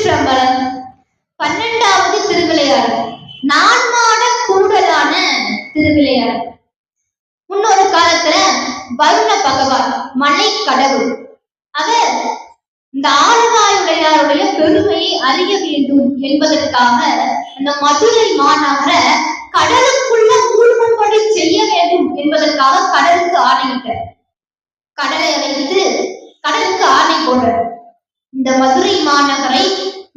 திருச்சிற்றம்பலம். 12வது திருவிளையாடல் நான்மாட கூடலான திருவிளையாடல். முன்னொரு காலத்துல வருண பகவான் மலை கடவுள் அவர் இந்த ஆழ்வாருடையாருடைய பெருமையை அறிய வேண்டும் என்பதற்காக அந்த மதுரை மாநகர கடலுக்குள்ள மூழ்கும்படி செய்ய வேண்டும் என்பதற்காக கடலுக்கு ஆணையிட்டார். கடலை அழைத்து கடலுக்கு ஆணை போடுறார். இந்த மதுரை மாநகரை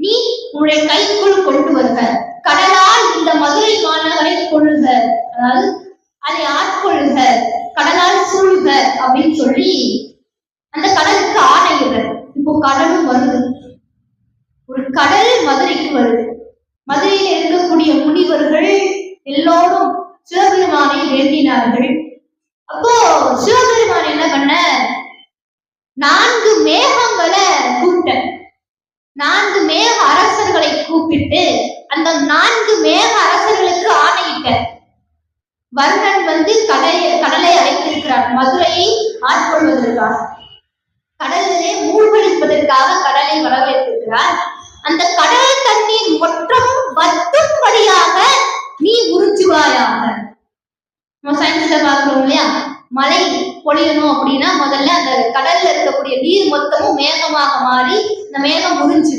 நீ உன்னுடைய கைக்குள் கொண்டு வருக, கடலால் இந்த மதுரை மாநகரை கொள்ளுக, அதாவது அதை ஆட்கொள்ளுக, கடலால் சூழ்க அப்படின்னு சொல்லி அந்த கடலுக்கு ஆணையிடுறார். இப்போ கடலும் வருது, ஒரு கடல் மதுரைக்கு வருது. மதுரையில் இருக்கக்கூடிய முனிவர்கள் எல்லோரும் சிவபெருமானை வேண்டினார்கள். அப்போ சிவபெருமான் என்ன பண்ண, 4 மேகங்களை கூப்பிட்ட, 4 மேக அரசர்களை கூப்பிட்டு அந்த 4 மேக அரசர்களுக்கு ஆணையிட்ட. வருணன் கடலை அழைத்திருக்கிறார் மதுரையை ஆட்கொள்வதற்காக, கடலிலே மூழ்கடிப்பதற்காக கடலை வரவேற்றிருக்கிறார். அந்த கடல் தண்ணீர் மொத்தமும் வத்தும்படியாக நீ உறிஞ்சுவாயாக. நம்ம சயின்ஸ்ல பாக்குறோம் இல்லையா, மழை பொழியணும் அப்படின்னா முதல்ல அந்த கடல்ல இருக்கக்கூடிய நீர் மொத்தமும் மேகமாக மாறி இந்த மேகம் உறிஞ்சு.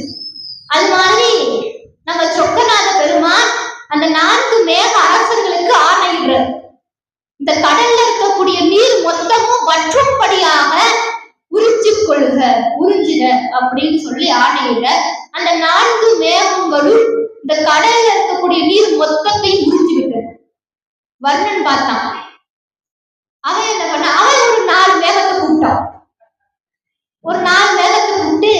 அது மாதிரி நம்ம சொக்கநாத பெருமான் அந்த 4 மேக அரசர்களுக்கு ஆணையிடுறார். இந்த கடல்ல இருக்கக்கூடிய நீர் மொத்தமும் வற்றும்படியாக உறிஞ்சு கொள்ளுக, உறிஞ்சுக அப்படின்னு சொல்லி ஆணையிட அந்த 4 மேகங்களும் இந்த கடல்ல இருக்கக்கூடிய நீர் மொத்தத்தையும் உறிஞ்சு விட்டது. வருணன் பார்த்தான். அவன் என்ன பண்ண, அவன் ஒரு 4 மேகத்தை கூப்பிட்டான். ஒரு 4 மேகத்தை கூப்பிட்டு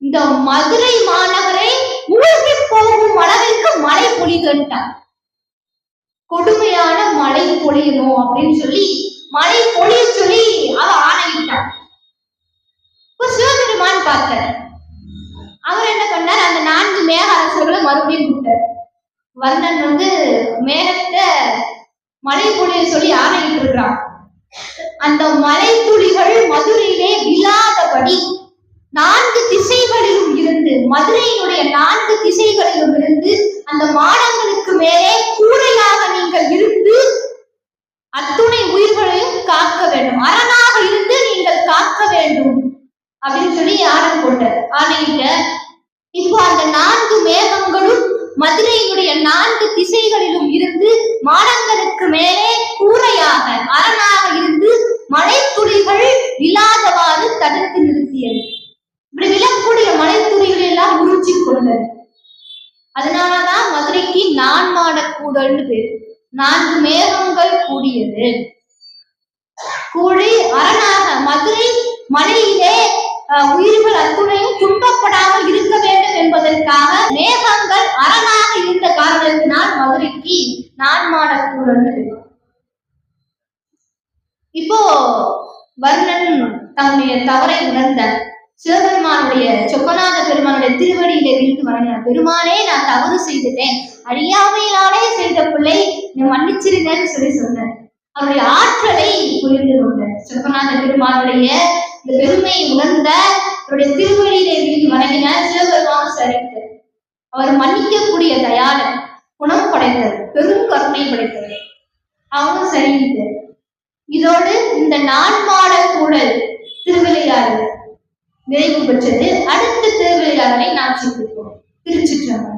இந்த மதுரை மாநகரை மூழ்கி போகும் அளவிற்கு மழை பொழிகன்ட்டான். கொடுமையான மழை பொழியணும் அப்படின்னு சொல்லி மழை பொழிய சொல்லி அவன் ஆணையிட்டான். சிவபெருமான் பார்த்தார். அவர் என்ன பண்ணார், அந்த 4 மேக அரசர்களை மறுபடியும் கூப்பிட்டார். வருணன் மேகத்தை மழை பொழிய சொல்லி ஆணையிட்டு இருக்கிறான். அந்த மழை துளிகள் மதுரையிலே விழாதபடி 4 திசைகளிலும் இருந்து, மதுரையினுடைய 4 திசைகளிலும் இருந்து அந்த மாடங்களுக்கு மேலே கூரையாக நீங்கள் இருந்து அத்துணை உயிர்களையும் காக்க வேண்டும், அரணாக இருந்து நீங்கள் காக்க வேண்டும் அப்படின்னு சொல்லி ஆணையிட்ட. இப்போ அந்த 4 மேகங்களும் மதுரையினுடைய 4 திசைகளிலும் இருந்து மாடங்களுக்கு மேலே கூரையாக அரணாக இருந்து மழை துளிகள் விழாதவாறு தடுத்து நிறுத்தியது. இப்படி விழக்கூடிய மழை துளிகள் எல்லாம் உறிஞ்சி கொண்டது. அதனாலதான் மதுரைக்கு நான்மாட கூடல்னு பேரு. 4 மேகங்கள் கூடியது. கூடி அரணாக மதுரை மழையிலே உயிர்கள் அத்துணையும் துன்பப்படாமல் இருக்க வேண்டும் என்பதற்காக மேகங்கள் அரணாக இருந்த காரணத்தினால் மதுரைக்கு நான்மாட கூடல்னு. இப்போ வருணன் தன்னுடைய தவறை உணர்ந்த சிவபெருமானுடைய சொக்கநாத பெருமானுடைய திருவடியிலே விழுந்து வணங்கினார். பெருமானே, நான் தவறு செய்துட்டேன், அறியாமையினாலே செய்த பிள்ளை நீ மன்னிச்சிருங்கன்னு சொல்லி சொன்னார். அவருடைய ஆற்றலை புரிந்து கொண்டார். சொக்கநாத பெருமானுடைய இந்த பெருமையை உணர்ந்த அவருடைய திருவடியிலே விழுந்து வணங்கினார். சிவபெருமான் சரித்தார். அவர் மன்னிக்கக்கூடிய தயாளன், குணம் படைத்தவர், பெரும் கருணை படைத்தவர். அவனும் சரிந்தார். இதோடு இந்த நான்மாட கூடல் திருவிளையாடல் நிறைவு பெற்றது. அடுத்த திருவிளையாடலை நாம் சிந்திப்போம். திருச்சிற்றம்பலம்.